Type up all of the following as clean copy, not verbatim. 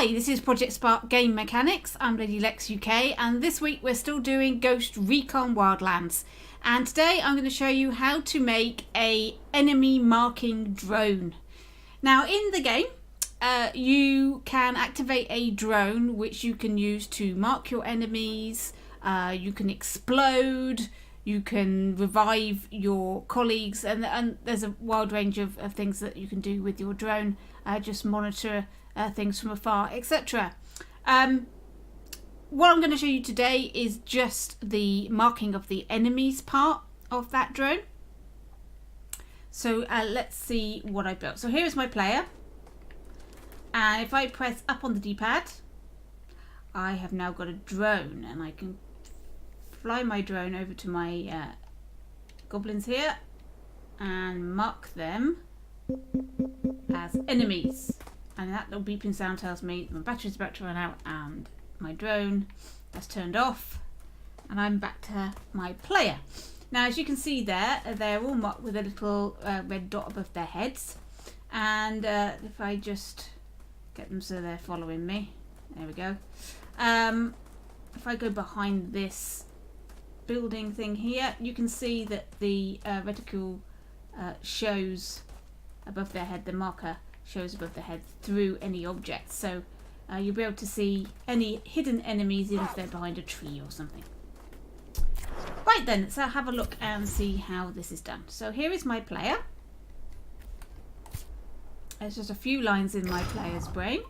Hi, this is Project Spark Game Mechanics. I'm Lady Lex UK, and this week we're still doing Ghost Recon Wildlands. And today I'm going to show you how to make a enemy marking drone. Now in the game, you can activate a drone which you can use to mark your enemies. You can explode. You can revive your colleagues, and there's a wide range of things that you can do with your drone. Just monitor things from afar, etc. What I'm going to show you today is just the marking of the enemies part of that drone. So let's see what I built. So here is my player, and if I press up on the D-pad, I have now got a drone, and I can fly my drone over to my goblins here and mark them as enemies. And that little beeping sound tells me my battery's about to run out and my drone has turned off, and I'm back to my player. Now as you can see there, they're all marked with a little red dot above their heads, and if I just get them so they're following me, there we go. If I go behind this building thing here, you can see that the reticle shows above their head, the marker shows above their head through any objects, so you'll be able to see any hidden enemies even if they're behind a tree or something. Right then, so have a look and see how this is done. So here is my player. There's just a few lines in my player's brain,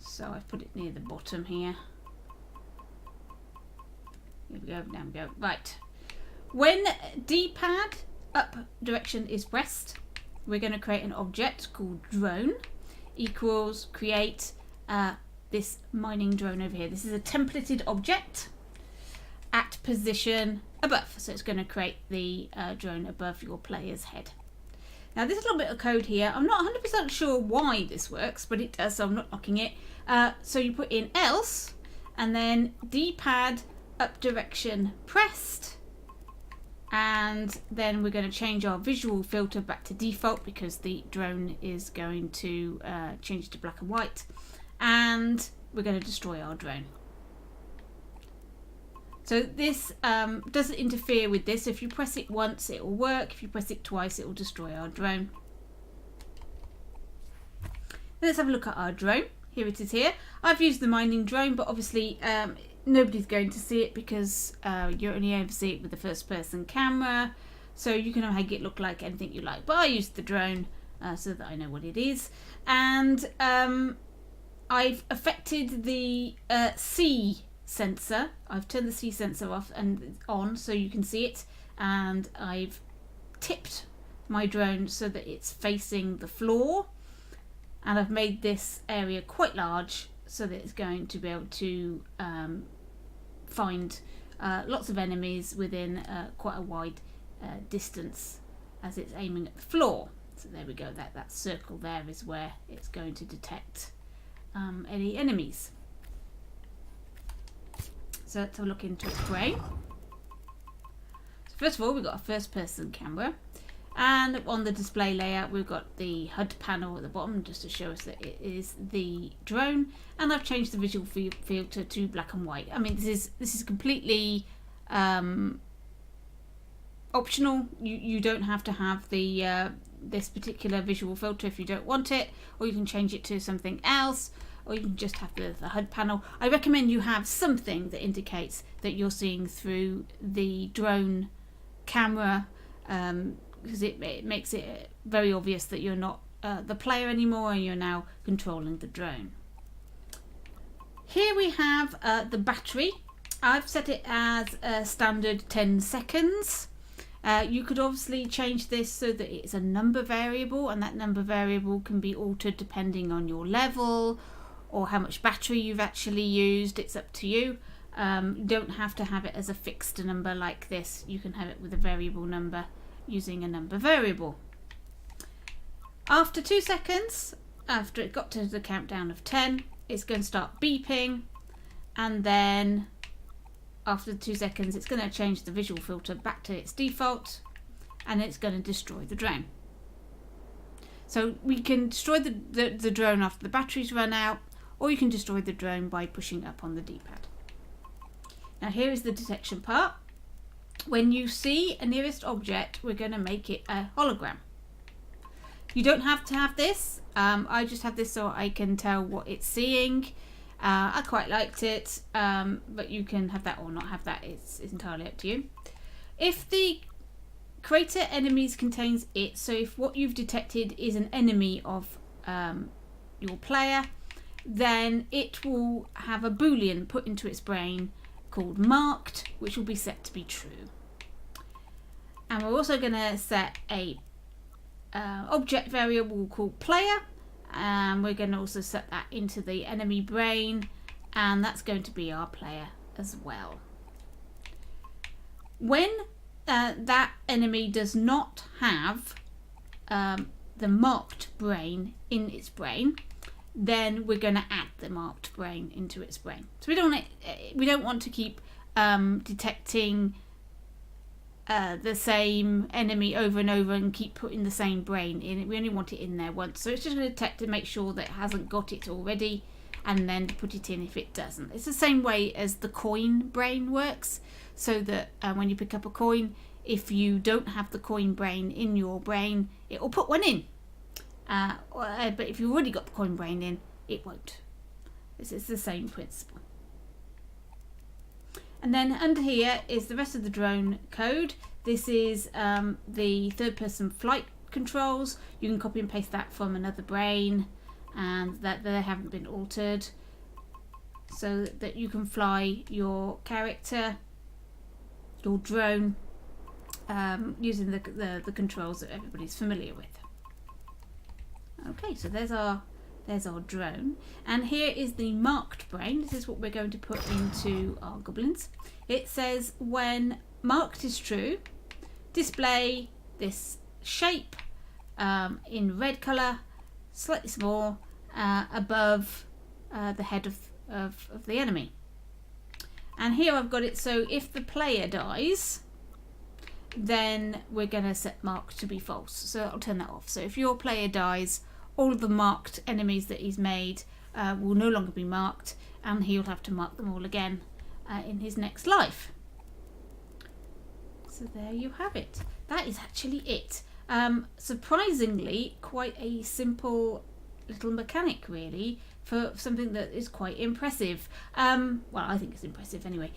so I've put it near the bottom here. Here we go, down we go. Right. When D-pad up direction is pressed, we're going to create an object called drone equals create this mining drone over here. This is a templated object at position above. So it's going to create the drone above your player's head. Now this little bit of code here, I'm not 100% sure why this works, but it does, so I'm not knocking it. So you put in else, and then D-pad up direction pressed, and then we're going to change our visual filter back to default because the drone is going to change to black and white, and we're going to destroy our drone. So this doesn't interfere with this. If you press it once it will work, if you press it twice it will destroy our drone. Let's have a look at our drone. Here it is here. I've used the mining drone, but obviously nobody's going to see it because you're only able to see it with the first person camera, so you can make it look like anything you like, but I used the drone so that I know what it is. And I've affected the C sensor. I've turned the C sensor off and on so you can see it, and I've tipped my drone so that it's facing the floor, and I've made this area quite large so that it's going to be able to find lots of enemies within quite a wide distance as it's aiming at the floor. So there we go, that circle there is where it's going to detect any enemies. So let's have a look into its brain. So first of all, we've got a first person camera, and on the display layout we've got the HUD panel at the bottom just to show us that it is the drone, and I've changed the visual filter to black and white. I mean this is completely optional. You don't have to have the this particular visual filter if you don't want it, or you can change it to something else, or you can just have the HUD panel. I recommend you have something that indicates that you're seeing through the drone camera, because it makes it very obvious that you're not the player anymore and you're now controlling the drone. Here we have the battery. I've set it as a standard 10 seconds. You could obviously change this so that it's a number variable, and that number variable can be altered depending on your level or how much battery you've actually used. It's up to you. You don't have to have it as a fixed number like this. You can have it with a variable number using a number variable. After 2 seconds, after it got to the countdown of 10, it's going to start beeping, and then after 2 seconds it's going to change the visual filter back to its default, and it's going to destroy the drone. So we can destroy the drone after the batteries run out, or you can destroy the drone by pushing up on the D-pad. Now here is the detection part. When you see a nearest object, we're going to make it a hologram. You don't have to have this. I just have this so I can tell what it's seeing. I quite liked it, but you can have that or not have that. It's entirely up to you. If the crater enemies contains it, so if what you've detected is an enemy of your player, then it will have a boolean put into its brain called marked, which will be set to be true. And we're also going to set a object variable called player, and we're going to also set that into the enemy brain, and that's going to be our player as well. When that enemy does not have the marked brain in its brain, then we're going to add the marked brain into its brain. So we don't want to keep detecting the same enemy over and over and keep putting the same brain in it. We only want it in there once, so it's just going to detect to make sure that it hasn't got it already, and then put it in if it doesn't. It's the same way as the coin brain works, so that when you pick up a coin, if you don't have the coin brain in your brain, it will put one in. But if you've already got the coin brain in, it won't. This is the same principle. And then under here is the rest of the drone code. This is the third person flight controls. You can copy and paste that from another brain, and that they haven't been altered, so that you can fly your character, your drone, using the controls that everybody's familiar with. Okay, so there's our drone, and here is the marked brain. This is what we're going to put into our goblins. It says when marked is true, display this shape in red colour, slightly small, above the head of the enemy. And here I've got it so if the player dies, then we're going to set marked to be false. So I'll turn that off. So if your player dies, all of the marked enemies that he's made will no longer be marked, and he'll have to mark them all again in his next life. So there you have it. That is actually it. Surprisingly, quite a simple little mechanic, really, for something that is quite impressive. Well, I think it's impressive anyway.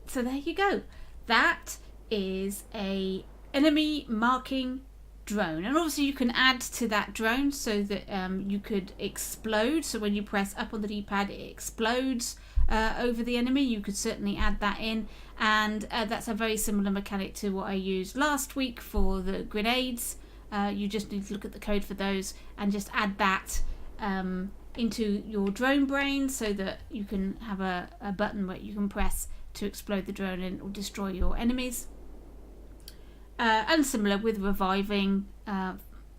So there you go. That is a enemy marking drone, and obviously you can add to that drone so that you could explode. So when you press up on the D-pad, it explodes over the enemy. You could certainly add that in, and that's a very similar mechanic to what I used last week for the grenades. You just need to look at the code for those and just add that into your drone brain, so that you can have a button where you can press to explode the drone and it will destroy your enemies. And similar with reviving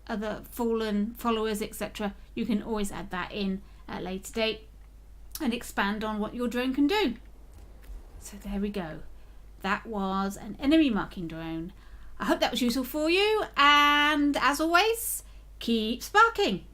other fallen followers, etc. You can always add that in at a later date and expand on what your drone can do. So there we go. That was an enemy marking drone. I hope that was useful for you, and as always, keep sparking.